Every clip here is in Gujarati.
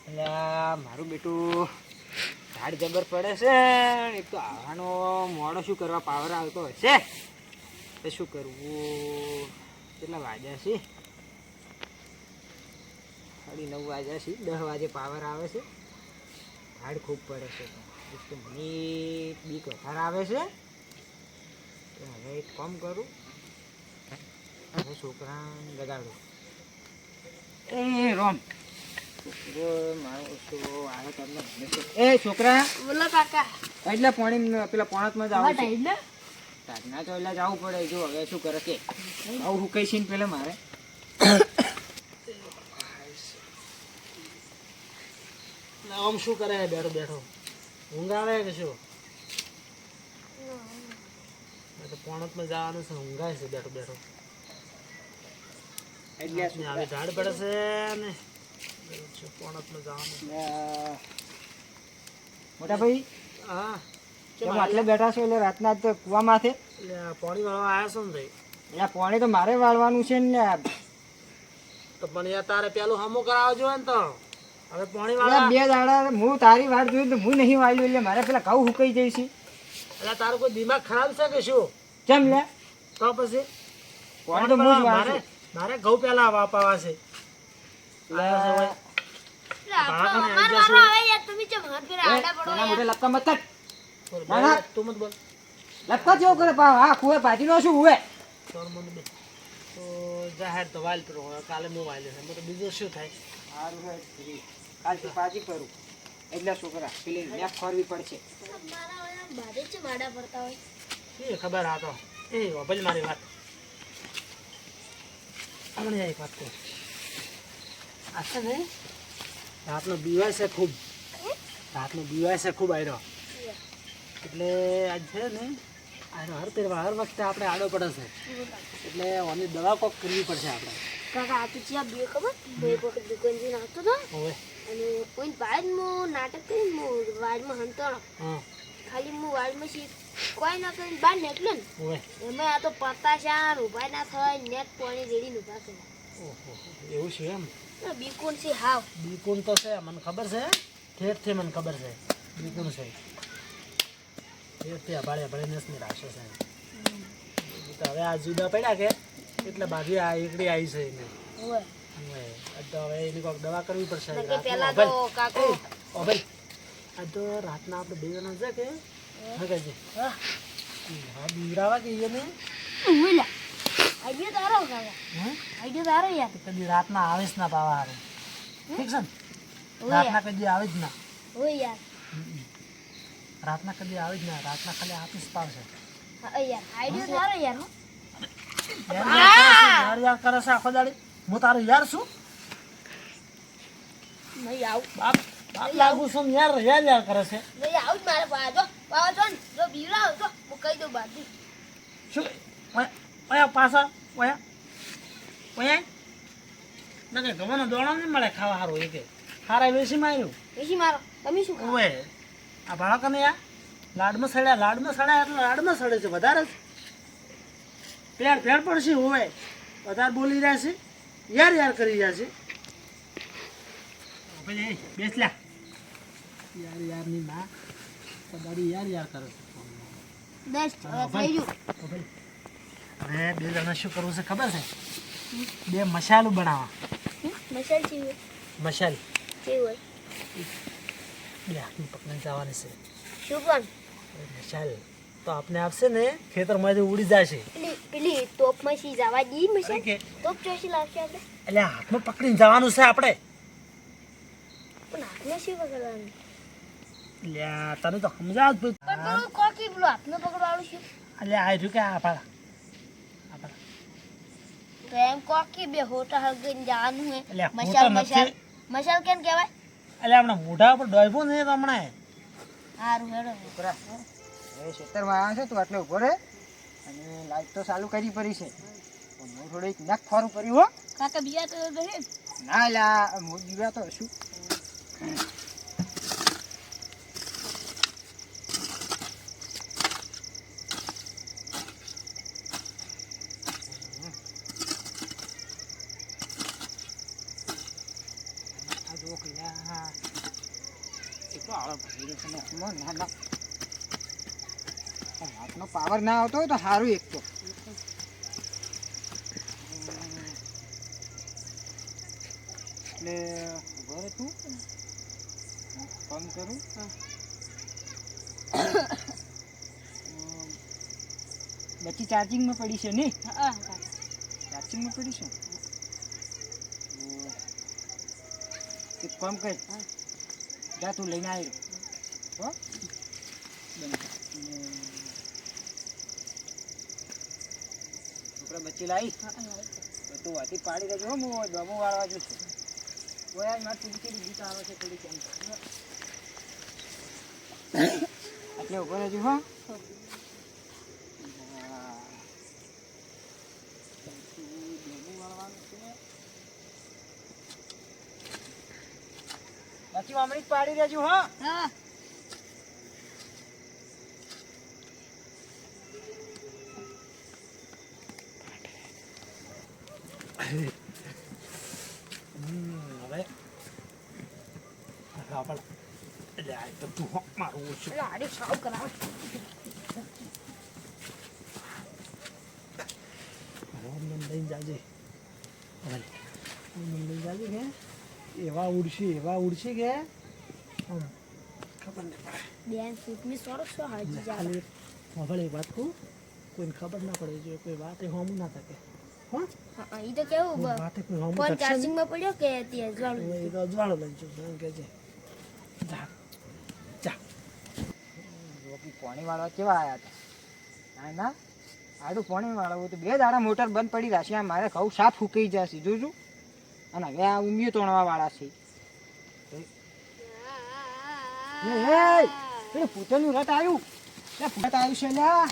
અલ્યા મારું બેટું ઝાડ જબર પડે છે. એક તો આવાનો મોડો શું કરવા પાવર આવતો હશે તો શું કરવું. કેટલા વાગ્યા છે? 9:30 વાગ્યા છે. 10 વાગે પાવર આવે છે. ઝાડ ખૂબ પડે છે. એક તો મને બીક વધારે આવે છે. તો હવે એક કામ કરું, હવે છોકરાને લગાડું. એ રોમ એ છોકરા, બોલો કાકા. એટલે પાણી પેલા પોણાતમાં જ આવું છે. એટલે ના તો એટલે જવું પડે. જો હવે શું કરે કે આવું હું કઈ ને પેલા મારે આમ શું કરે બેઠો બેઠો ઊંઘ આવે કે શું? પોણતમાં જવાનું છે, ઊંઘાય છે બેઠો બેઠો. એટલે હવે ઝાડ પડે છે ને પોણતમાં જવાનું. મોટા ભાઈ, હા આટલે બેઠા છો એટલે રાતના તો કુવામાંથી પાણી વાળવા આવ્યા છો ને ભાઈ? એટલે પાણી તો મારે વાળવાનું છે ને. તો પણ યાર તારે પેલું હમું કરાવજો ને. તો હવે પાણી વાળવા 2 દાડા હું તારી વાટ જોઈ તો હું નહીં વાળ્યું એટલે મારે પેલા ઘઉં સુકાઈ જઈશ. એટલે તારું કોઈ દિમાગ ખરાબ છે કે શું? કેમ લે? તો પછી પાણી તો મારે ઘઉં પેલા વાપાવા છે. લપકા જેવો કરે હા કુએ પાછી નો શું હુએ તો જાહેર તો વાલ કરો. કાલે હું વાલ્યો છે તો બીજું શું થાય? સારું કાલથી પાછી કરું એટલે છોકરા પેલી નેક ખોરવી પડશે. એ ખબર આ તો એ ભજ મારી વાત આપણે એક વાત કહું. આ છે ને રાતનો બીવાય છે ખૂબ. રાતનો બીવાય છે ખૂબ આવ્યો એટલે આજ છે ને હર વખતે આપણે આડો પડે છે એટલે આની દવા કોક કરવી પડશે આપણે. કાકા આ તો ચિયા બે ખબર બે વખત દુકાન જઈને આવતો હતો અને કોઈ વાડમાં નાટક કરીને વાડમાં હંતાણો. ખાલી હું વાડમાં કોઈ ના કરીને બહાર નીકળ્યો ને એમાં આ તો પતાશા ઉભા ના થાય નેટ પાણી રેડીને ઉભા કર્યા. એવું છે એમ? બીકોન છે હાવ. બીકોન તો છે મને ખબર છે. ઠેઠથી મને ખબર છે બીકોન છે. ઠેઠથી અભાળે નસની રાખશે છે. તો હવે આ જુદા પડ્યા કે એટલે બાજુ આ એકડી આવી છે એને. તો હવે એની કોઈક દવા કરવી પડશે. પેલા તો કાકો આ તો રાતના આપણે 2 જણા છે કે હા બીવરાવા કે એને આઈડિયા તારો કાકા. આઈડિયા તારો યાર. કદી રાતના આવે જ ના પાવા હારું. ઠીક છે ને? રાતના કદી આવે જ ના. હોય યાર. રાતના કદી આવે જ ના. રાતના ખાલી આપીશ પાવશે. હા યાર આઈડિયા તારો યાર. યાર કરે છે આખો દાડી. હું તારો યાર છું? નહીં આવું બાપ લાગુ છું યાર યાર કરે છે. નહીં આવું જ મારે પાજો પાજો ને જો બીવરાવ તો હું કહી દઉં બાજુ શું ઓયા પાછા ઓયા ના કે ગવાનો દોણો નહીં મળે ખાવા સારું. એ કે સારા વેસી માર્યું વેસી મારો. તમે શું ખાવ? ઓવે આ બાળકોને યાર લાડમાં સડ્યા એટલે લાડમાં સડે છે વધારે જ. પેડ પડશે હોવે વધારે બોલી રહ્યા છે. યાર કરી રહ્યા છે. બેસ લ્યા યારની માં કદાડી યાર કરે છે. દસ થઈ ગયું. હવે 2 જણા શું કરવું છે ખબર છે? 2 મસાલું બનાવવા. મસાલ ચીવે મસાલ ચીવે 2 હાથની પકડી જવાની છે. શું પણ મસાલ તો આપણે આપશે ને ખેતરમાંથી ઉડી જશે. પેલી તોપમાં સી જવા દી મસાલ કે તોપ ચોસી લાવશે આપણે. એટલે હાથમાં પકડીને જવાનું છે આપણે. પણ હાથમાં શું પકડવાનું? લ્યા તને તો સમજાવ જ પણ પેલું કોકી પેલું હાથમાં પકડવાનું શું? એટલે આ રહ્યું કે આ પાડા તો એમ કોકી બે હોટા હગીને જવાનું હે. એટલે મસાલ કેમ કહેવાય? એટલે હમણાં મોઢા ઉપર ડોયબો ને હમણાં સારું હેડો છોકરા હવે ખેતરમાં આવે છે તું આટલે ઉભો રહે અને લાઈટ તો ચાલુ કરી પડી છે. હું થોડીક નાક ફોરું કર્યું હો કાકા બીજા તો ગહે ના લા હું દીવા તો શું જોક લ્યા કેટલો આળો ભરી રહ્યો છે ને અમો ના ના હાથનો પાવર ના આવતો હોય તો સારું એક તો એટલે ઘરે તું ફોન કરું બચ્ચી ચાર્જિંગમાં પડી છે ને ચાર્જિંગમાં પડી છે એક કામ કર જા તું લઈને આવી હો છોકરા બચ્ચી લાવી તું વાતી પાડી દેજો હું ડબો વાળવા જુ છું યાર મારે તું કેવી ગીત આવે છે થોડી કેમ એટલે ઉપર રહેજો હા પછી અમૃત પાડી દેજો હા હા હવે આપણે એટલે આ તો તું હોક મારું છું આડી સાવ કરાવ લઈને જાજે લઈને જાજે કે એવા ઉડશે કે ખબર નહીં પડે બેન ફૂટની સોરસ સો હાજી જા ખાલી ખબર એક વાત કહું કોઈને ખબર ના પડે જો કોઈ વાત એ હોમું ના থাকে હા ઈ તો કેવું વાત કોઈ હોમું ફોન થશે ચાર્જિંગ માં પડ્યો કે તે અજવાળું એ તો અજવાળો લઈ જજો એમ કે છે જા જા રોકી પાણી વાળવા કેવા આવ્યા હતા ના આડું પાણી વાળવું તો 2 દાડા મોટર બંધ પડી રહેશે આ મારે ઘઉં સાફ ફૂંકાઈ જશે જોજો અને હવે આ ઉમિયો તોણવા વાળા છે પેલું પૂતળનું રથ આવ્યું પૂત આવ્યું છે લ્યા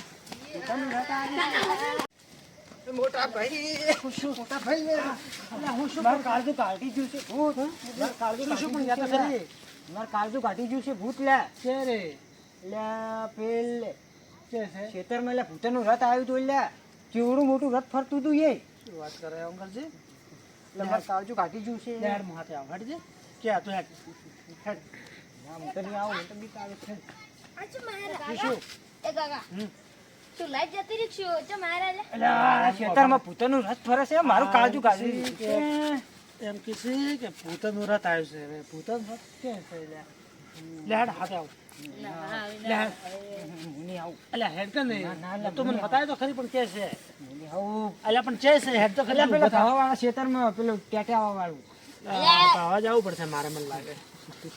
પૂતળનું રથ આવ્યું મોટા ભાઈ મોટા ભાઈ હું શું મારું કાળજું કાઢી ગયું છે ભૂત મારું કાળજું કાઢી ગયું છે ભૂત લે છે રે લે પેલ ખેતરમાં લે ભૂતળનું રથ આવ્યું હતું લે કેવડું મોટું રથ ફરતું હતું એ વાત કરે એમ કરજે એટલે મારું કાળજું કાઢી ગયું છે યાર હાથે આવ હટજે કે આ તો હેડ ના હું તો નહીં આવું હું તો બીક આવે છે અચ્છા મારા એ કાકા તું લાઈટ જતી રીક્ષો ચો મારા લે એટલે આ ખેતરમાં ભૂતળનું રથ ફરે છે મારું કાળજું કાઢી એમ કીધી કે ભૂતનનું રથ આવ્યું છે હવે ભૂતન રથ કે છે લે હેડ હાથે આવ લે હું નહીં આવું અલ્યા હેડ કે નહીં ના, ના, તો મને બતાય તો ખરી પણ કે છે હું નહીં આવું અલ્યા પણ છે હેડ તો ખરી પેલા ખાવાવાળા ખેતરમાં પેલું ટેટાવા વાળું આવા જવું પડશે મારે મને લાગે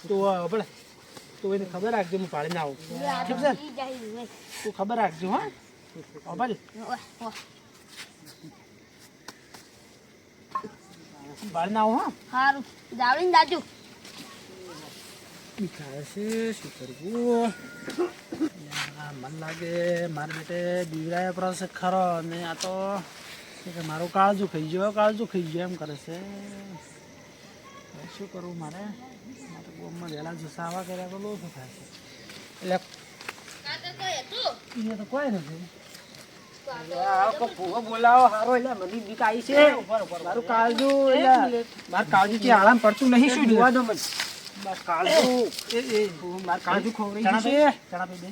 તું આપણે તું એને ખબર રાખજો હું પાડીને આવું ઠીક છે ઈ જાય ને તું ખબર રાખજો હા ભાઈ પાડીને આવું હા હારું જાવડીને જાજુ ખાય છે શું કરવું મન લાગે મારા બેટે દીવરાયા પર છે ખરો ને આ તો શું કે મારું કાળજું ખાઈ ગયો એમ કરે છે શું કરવું મારે ગોમમાં વહેલા જસાવા કર્યા તો લોચો થાય છે એટલે અહીંયા તો કોઈ નથી ભૂવો બોલાવો હારો એટલે બધી બીક આવી છે મારું કાળજું એટલે મારું કાળજું છે આરામ પડતું નહીં શું જોવા દો મને મારું કાળજું મારું કાળજું ખોવરાઈ ગયું છે ચણા પી દે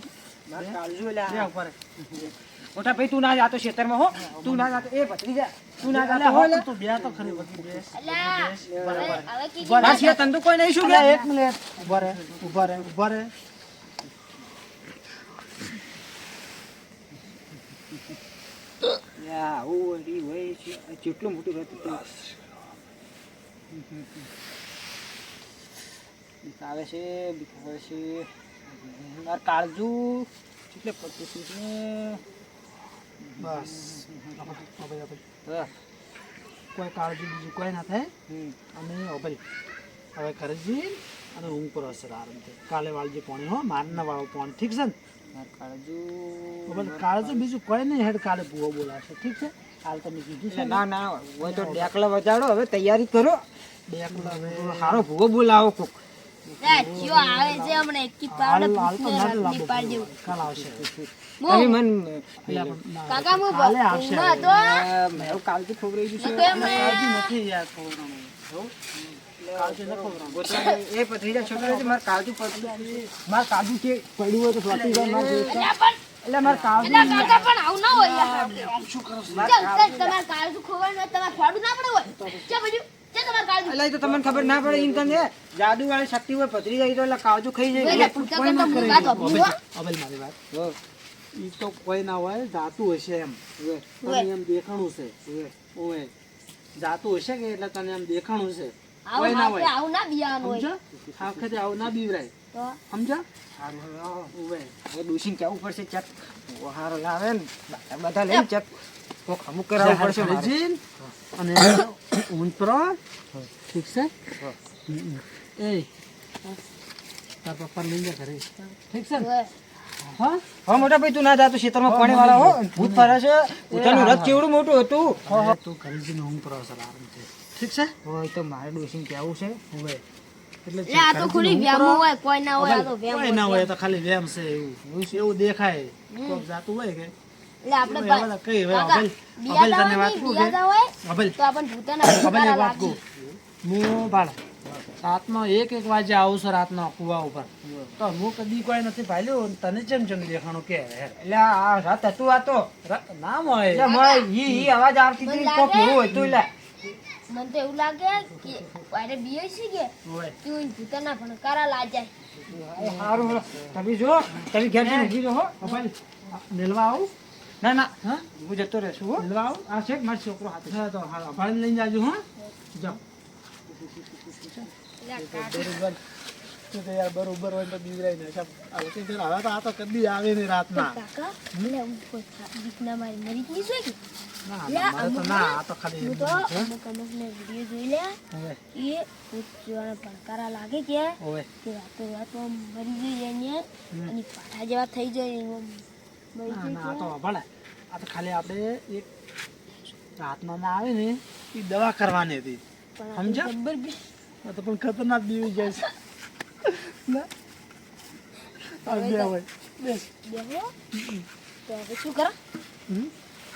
મારું કાળજું એટલે બે ઉપર મોટા ભાઈ તું ના જાતો ખેતરમાં હો તું ના જાતો એ ભત્રી જા તું ના જાતો હો લે તું બે તો ખરી બધી બેસ અલ્યા હવે કી બરાબર છે તને તો કોઈ નહીં શું કે એક મિનિટ ઉભા રહે યા ઓડી હોય છે કેટલું મોટું રથ હતું બીક આવે છે મારું કાળજું એટલે પડતું હતું ને બસ હા. કોઈ કાળજી બીજું કોઈ ના થાય હમ. અને ભાઈ હવે ઘરે જઈ અને ઊંઘ પર હશે આરામથી કાલે વાળજે પાણી હો માર ના વાળો પાણી ઠીક છે ને મારું કાળજું ભાઈ કાળજું બીજું કોઈ નહીં હેડ કાલે ભૂવો બોલાશે ઠીક છે કાલે તમે કીધું છે એટલે ના હોય તો ડેકલા વજાડો હવે તૈયારી કરો ડેકલા હવે સારો ભૂગો બોલાવો કોક જો આવે છે હમણે એકી પાવડે હાલ તો ના ની લાગુ પાડ જેવું કાલ આવશે તમે મન કાકા હું કાલે આવશે ઊંઘમાં હતો મારું કાળજું ખોવરાઈ ગયું મેં છે તો એમ કાળજી નથી યાર થોડું કાળજુ નખો ગોતરા એ ભત્રીજા છોકરો છે માર કાળજુ પડતું માર કાળજુ કે પડ્યું હોય તો ફાટી જાય માર એટલે માર કાળજુ એટલે કાકા પણ આવું ના હોય યાર. શું કરો છો? તમારે કાળજુ ખોવાનું હોય તમારે ફાડું ના પડે હોય ચા બધું ચા તમારે કાળજુ એટલે એ તો તમને ખબર ના પડે એમ તમને જાદુ વાળી શક્તિ હોય ભત્રીજા ઈ તો એટલે કાળજુ ખાઈ જાય એટલે પૂછતા કરતા હું વાત વાપરું હો. અબલ મારી વાત હો, ઈ તો કોઈ ના હોય જાતું હશે એમ હો, તને એમ દેખાણું છે હો. ઓય જાતું હશે કે એટલે તને એમ દેખાણું છે આવું કોઈ ના હાથે હોય આવું ના બિયાવાનું હોય સમજો આ વખતે આવું ના બીવરાય તો સમજો સારું હવે આવો. ઓય હવે ડોશીને કહેવું પડશે ચક હારો લાવે ને બધા લઈને ચક કોક અમુક કરાવવું પડશે મારે. જીન અને ઊન pro ઠીક છે એ તાર પપ્પા લઈ જા ઘરે ઠીક છે ને? હવે હા હા મોટા ભાઈ તું ના જા તું ખેતરમાં પાણી વાળા હો ભૂત ફરે છે પોતાનું રથ કેવડું મોટું હતું હવે તું ઘરે જઈને ઊંઘ pro સર આરામ છે ઠીક છે હોય તો મારે ડોશીને કહેવું છે ઓય એટલે એટલે આ તો ખોલી વ્યામો હોય કોઈ ના હોય આ તો વ્યામ કોઈ ના હોય તો ખાલી વેમ છે એવું દેખાય કોક જાતું હોય કે એટલે આપણે હવે બધા કઈ હવે કાકા, અભલ તને વાત કહું કે બિયાદા હોય અભલ તો આપણને ભૂતાના અભલ ભૂતાના એક વાત લાગશે. કહું હું ભાળ રાતનો એક વાગે આવું છું રાતનો કુવા ઉપર તો હું કદી કોઈ નથી ભાલ્યું તને ચેમ દેખાણું કે હેર એટલે આ રાત હતું આ તો નામ હોય એટલે મોય ઈ અવાજ આવતી હતી કોક એવું હતું એટલે મને તો એવું લાગે કે વાયરે બીએ છે કે હોય તું ભૂતાના ભણકારા લાજાય સારું હલો તમે જો તમે ઘેર જઈને ઊંઘી જાઓ હો અભલ મેલવા આવું ના ના હા હું જતો રહેશું હો મેલવા આવું આ છે કે મારો છોકરો હાથે હા તો હા અભાળીને લઈને જાજો હા જાઓ બરોબર તું તો યાર બરોબર હોય તો બીવરાઈ ને સાહેબ હવે તો આ તો કદી આવે નહીં રાતના કાકા મને આવું કોઈ દીકના મારી મરી જ નહીં છે કે ના લે, મારે તો ના આ તો ખાલી હું એમ તો જ છે. અમુક ને વિડીયો જોઈ લે ઓવે એ ભૂત જોવાના ભણકારા લાગે કે ઓવે તે રાતો રાતમાં મરી જાય ને અને પાઠા જેવા થઈ જાય એમાં મરી ના ના આ જાય તો ભલે આ તો ખાલી આપણે એક રાતના ના આવે ને એ દવા કરવાની હતી પણ સમજ્યા? જબ્બર બી આ તો પણ ખતરનાક બીવી જાય છે ના આ બે હોય બેસ બેહો તો હવે શું કરો હમ?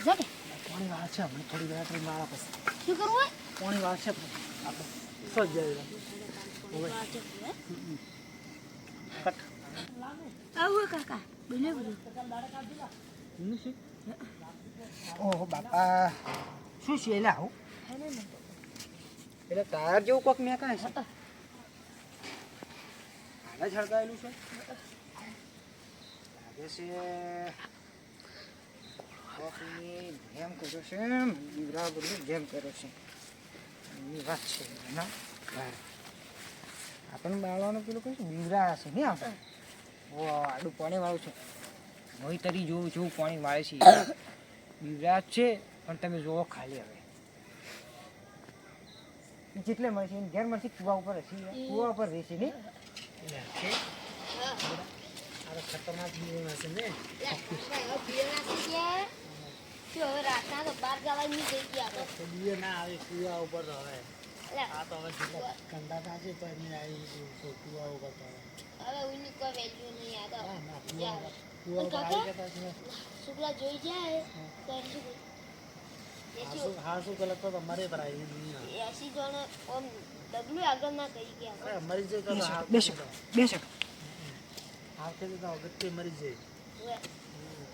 જા કે પાણી વાર છે હમણાં થોડી વાર પછી મારા પાસે શું કરવું હોય પાણી વાર છે આપણે સજ જાય ઓવે કટ આવું કાકા બોલે બધું હમ, શું? ઓહો બાપા શું છે એટલે આવું એટલે ટાયર જેવું કોક મેં કાંઈ છે હાલે છડકાયેલું છે લાગે છે કોકની ગેમ કર્યો છે દીવરા બધું ગેમ કર્યો છે એની વાત છે ના બરાબર. આપણને બાળવાનું પેલું કહીશું દીવરા હશે ને આપણે ઓ આડું પાણી વાળું છે મોઈ તરી જોવું જેવું પાણી વાળે છે દીવરા છે પણ તમે જોવો ખાલી હવે જેટલે મળશે એની ઘેર મળશે કુવા ઉપર હશે કુવા ઉપર રહેશે ને આ તો ખતરનાક બીવી હશે ને શું હવે રાતના તો બાર જવા નહીં જઈ ગયા આપણે. તો બીવે ના આવે કુવા ઉપર તો હવે એટલે આ તો હવે જેટલા ઠંડા થાશે તો એની આવી કુવા ઉપર તો હવે. હવે ઉની કોઈ વેલ્યુ નહીં આ તો ના, ના, યાર. કુવા ઉપર આવી ગયા પછી શુક્લા જોઈ જાય તો એમ શું હાસુ પેલા તો તમારે પર આવી નહીં આવે. એસી જણ ઓમ ડગલું આગળ ના કહી ગયા અરે મરી જાય તો હાવ બેસો બેસો હાવથી તો અગત્ય મરી જાય હવે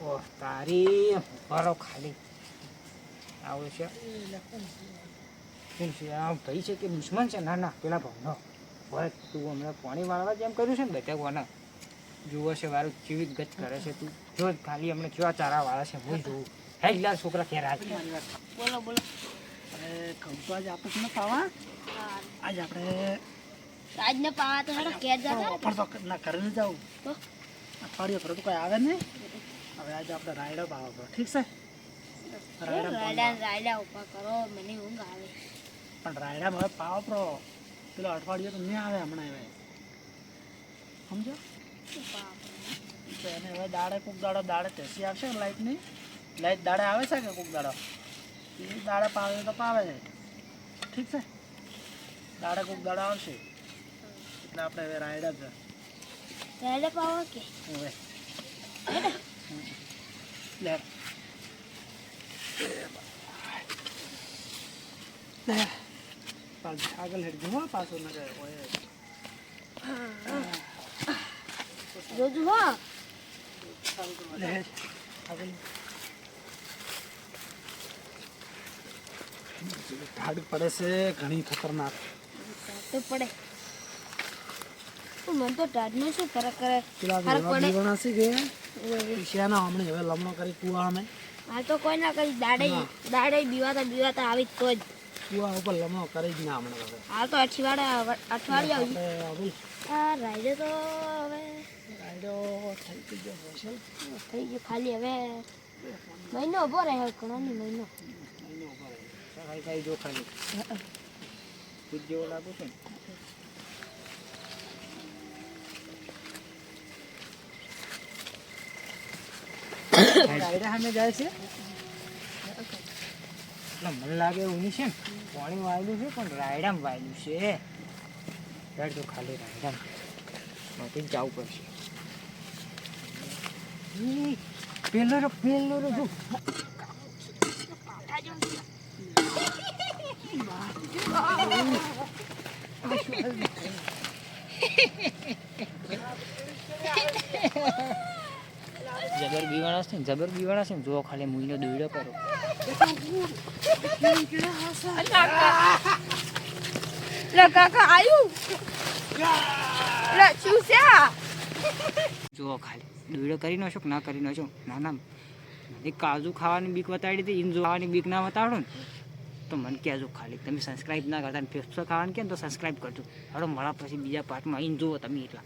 ઓહ તારી ભરો ખાલી આવું છે શું છે આ ભાઈ છે કે દુશ્મન છે ના ના પેલા ભાવનો હોય તું હમણાં પાણી વાળવા જેમ કર્યું છે ને બધા કોના જુઓ છે વારું જીવિત ગત કરે છે તું જો ખાલી હમણાં કેવા ચારા વાળા છે હું જોઉં હે લા છોકરા ઘેર આજ બોલો બોલો અરે કહું તો આજ આપણે ન પાવા હા આજ આપણે આજને પાવા તો હેડો ઘેર જતા રહો. પણ તો ના ઘરે ન જાવું તો અઠવાડિયે ફરે તો કોઈ આવે નહીં હવે આજે આપણે રાયડો પાવો પડે ઠીક છે રાયડા રાયડા ઉભા કરો મને ઊંઘ આવે પણ રાયડામાં હવે પાવો પડો પેલો અઠવાડિયે તો નહીં આવે હમણાં હવે સમજો શું પાવા તો એને હવે દાડે કોક દાડે ટેસી આવશે ને લાઇટની લાઇટ દાડે આવે છે કે કોક દાડો એ દાડે પાવે તો પાવે છે ઠીક છે દાડે કોક દાડો આવશે એટલે આપણે હવે રાયડા જ રાયડા પાવા કે હવે હેડો લે લે આગળ હેડજો હો, પાછો ન જાય ઓય. જોજો હો લે હેડ. આગળ ઠાડ પડે છે ઘણી ખતરનાક. તો પડે પણ મને તો ટાઢનો શું ફરક કરે પેલા ફરક વેવા પડે દીવાના છે કે ઓય. પીસ્યાના હમણાં હવે લમણો કરી કુવા અમે હાલ તો કોઈ ના કરી દાડે બીવાતા આવી તો જ કુવા ઉપર લમણો કરી જ ના હમણાં હવે હાલ તો અઠવાડિયા આવી આપણે હવે આ રાઈડે તો હવે રાયડો થઈ ગયો હશે. થઈ ગયું ખાલી હવે મહિનો ઉભો રહે ઘણો નહીં મહિનો મહિનો ઉપર ખાઈ ખાઈ જો ખાલી દૂધ જેવો લાગુ છે ને રાયડા સામે જાય છે એટલે મને લાગે એવું નહીં છે ને પાણી વાયેલું છે પણ રાયડામાં વાયેલું છે યાર તો ખાલી રાયડામાં નોતી જવું પડશે પેલો રો જો જબર બીવાણા છે ને જો ખાલી મુઈનો દોડ્યો કરો કાકા આયુ શું છે જો ખાલી દોડ્યો કરી નો છો કે ના કરી નો છો ના ના એ કાજુ ખાવાની બીક બતાડી હતી ઇન જોવાની બીક ના બતાડો ને તો મને કહેજો ખાલી તમે સબસ્ક્રાઈબ ના કરતા ફેસબુક ખાવાનું કે તો સબસ્ક્રાઈબ કરજો હવે મળા પછી બીજા પાર્ટમાં આવીને જુઓ તમે એટલા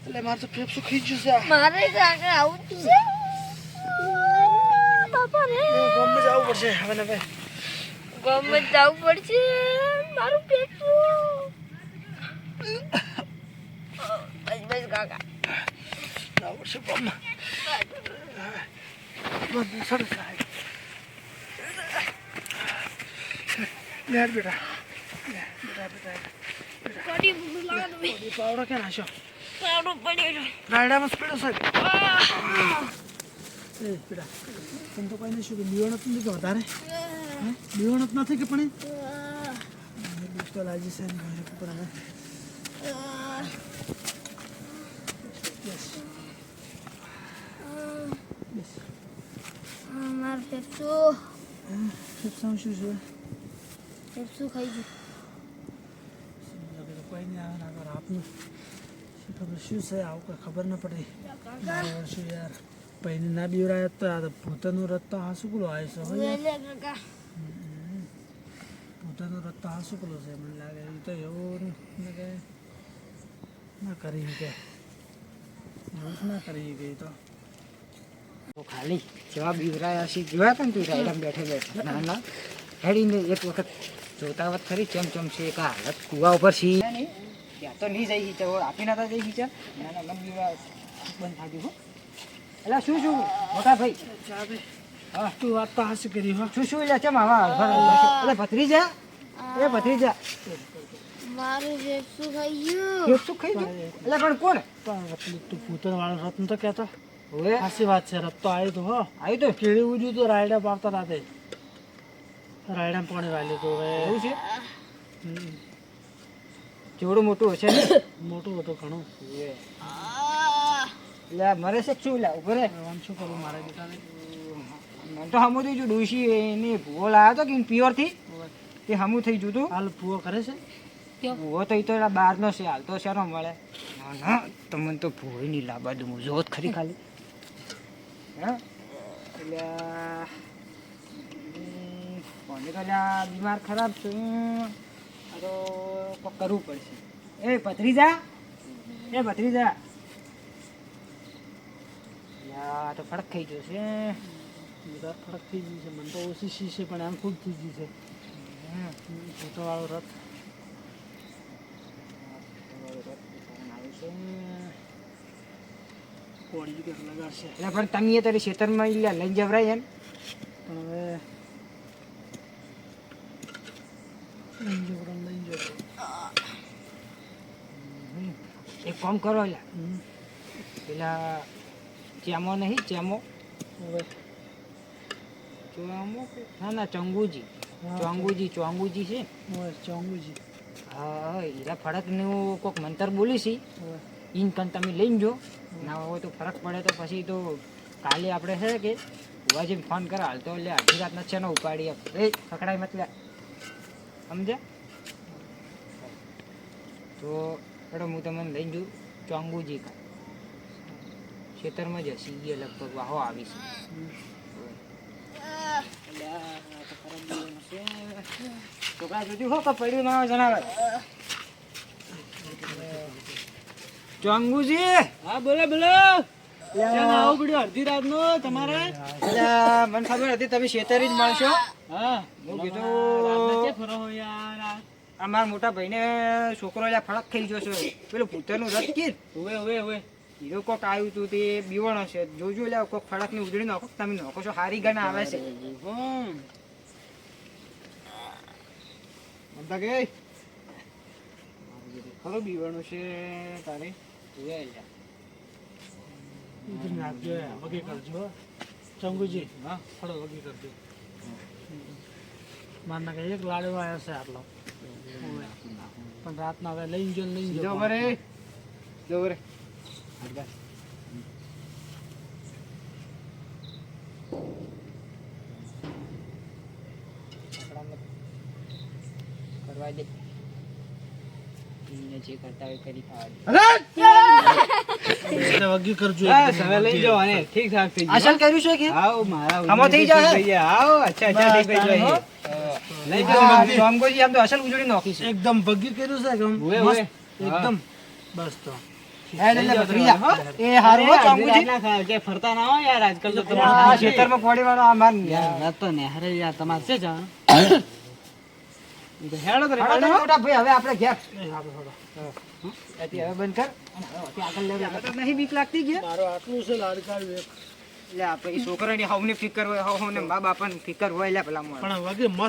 એટલે મારે તો ફેફસું ખીચ્યું છે. મારે કાકા આવું જ છે બાપા રે ગામમાં જવું પડશે હવે ને ભાઈ. ગામમાં જવું પડશે મારું પેટ બસ કાકા જવું પડશે ગામમાં. બધું સરસ લાગે. લે હેડ બેટા. લે બેટા. કોડી બુડું લાગો એ પાવડો ક્યાં નાખ્યો? પાવડું પડ્યું રાયડામાં સ્પીડો સાહેબ. એ બેટા તને તો કઈ શું કે બીવણ જ નથી કે વધારે બીવણ જ નથી કે પણ દોસ્તો લાજી છે ને ભાઈ પણ હવે બસ મારું પેપ્સું ફેફસામાં શું છે? પેપ્સું ખાઈ ગયું કોઈ નહીં આવે આગળ આપનું શું ખબર શું છે આવું કંઈ ખબર ન પડી શું યાર પૈને ના બીવરાય તો આ ભૂતાનું રથ તો હાસું પેલો આવે છે હવે કાકા ભૂતાનું રથ તો હાસું પેલો છે મને લાગે એ તો એવું ને કે ના કરી કે એવું જ ના કરી ગઈ તો ખાલી જેવા બીવરાયા છે જોયા હતા ને તું રાયડામાં બેઠે ના ના હેડીને એક વખત જોતા વખત ખરી ચમ છે એક હાલત કુવા ઉપર સી ત્યાં તો નહીં જઈ હિચા આપી નતા જઈ હિચા ના ના મને બીવા બંધ થાકી હો એટલે શું મોટા ભાઈ હા તું વાત તો હાસી કરી હો શું એટલે ચમ આવા એટલે ભત્રીજા મારું પેપ્સું ખાઈ ગયું શું ખાઈ ગયું એટલે પણ કોણ પણ તું ભૂતન વાળો રથ નતો કહેતો હવે હાસી વાત છે રથ તો આવ્યો તો હો આવી તો કેળી ઉજ્યું તો રાયડા પાવતા રાતે રાયડા પાણી વાળ્યું તો હવે એવું છે જેવડું મોટું હશે ને મોટું હતું ઘણું એટલે મરે છે શું લે ઉભો રે આમ શું કરું મારા બેટાને મને તો હમું થઈ ગયું ડોશી એની ભૂવો લાવ્યો હતો કે પ્યોરથી તે હમું થઈ ગયું હતું હાલ ભૂવો કરે છે ભૂવો તો એ તો એના બહારનો છે હાલ તો શેનો મળે ના ના તમને તો ભૂવો નહીં લાવવા દઉં હું જોત ખરી ખાલી હા એટલે કોને તો બીમાર ખરાબ છે આ તો કોક કરવું પડશે એ ભત્રીજા આ તો ફરક થઈ ગયો છે બધા ફરક થઈ ગયું છે મને તો ઓછી શી છે પણ આમ ખૂબ થઈ ગયું છે ફોટોવાળો રથ કોળી કે લગાડશે એટલે પણ તમે તારી ખેતરમાં લઈને જવરાય એમ પણ હવે લઈ જજો એક કામ કરો એટલે પેલા ચેમો નહીં ચેમો ઓવે. ચોમો ના ના ચંગુજી ચોંગુજી છે ઓવે, ચોંગુજી. હા હીરા ફરકનું કોઈક મંતર બોલી છે ઓવે. ઈન કન તમે લઈને જો ના હોય તો ફરક પડે તો પછી તો કાલે આપણે છે કે ભુવાજી ફોન કરે હાલ તો એટલે અડધી રાતના છે ને ઉપાડી આપ એ પકડાય મત લે સમજ્યા તો એડો હું તમને લઈને જઉં ચોંગુજી ખેતરમાં જ હસી એ લગભગ વાહો આવી છે છોકરા જોતી હો કે પડ્યું ના જણાવે ચોંગુજી હા બોલો બોલો. ક્યાં આવું પડ્યું અડધી રાતનો તમારે? અલ્યા, મને ખબર હતી તમે શેતરી જ મળશો હા હું કીધું રાતના ક્યાં ફરો હો યાર? આ મારા મોટા ભાઈને છોકરો એટલે ફળક થઈ ગયો છે પેલું ભૂતરનું રથ કીધ ઓવે. હીરો કોક આવ્યું હતું તે બીવણ હશે જોજો એટલે કોક ફળકની ઉજળી નાખો તમે નાખો છો હારી ગણ આવે છે મમતા કે ખરો બીવાનું છે તારે? વગી કરજો ચંગુજી. હા ખરો વગી કરજો. મારના કે એક લાડવો આવ્યો છે આટલો પણ રાતના હવે લઈને જો જો બરે કરવા દે એને જે કરતા હોય કરી ખાવા વગી કરજો. હવે લઈ જાઓ અને ઠીક ઠાક થઈ ગયું અસલ કર્યું છે કે આવ મારા આમો થઈ જાય આવ અચ્છા ઠીક થઈ જાય લઈ જાઓ રામગોજી આમ તો અસલ ઉજળી નાખી છે એકદમ વગી કર્યું છે એકદમ મસ્ત. એકદમ બસ તો એ હારું હો ચાંગુજી કે ફરતા ના હોય યાર આજકાલ તો આ ખેતરમાં પોડી વાળો આ માર તો નેહરે યાર તમારે છે જા હેડો તો હાલો તો મોટા ભાઈ હવે આપણે ઘેર હવે બંધ કર આગળ લેવા નહીં બીક લાગતી કે મારો આટલું છે લાડકાયું એક એટલે આપણે છોકરાની હવની ફિકર હોય હવ ને મા બાપાની ફિકર હોય એટલે પેલા પણ વગી મસ્ત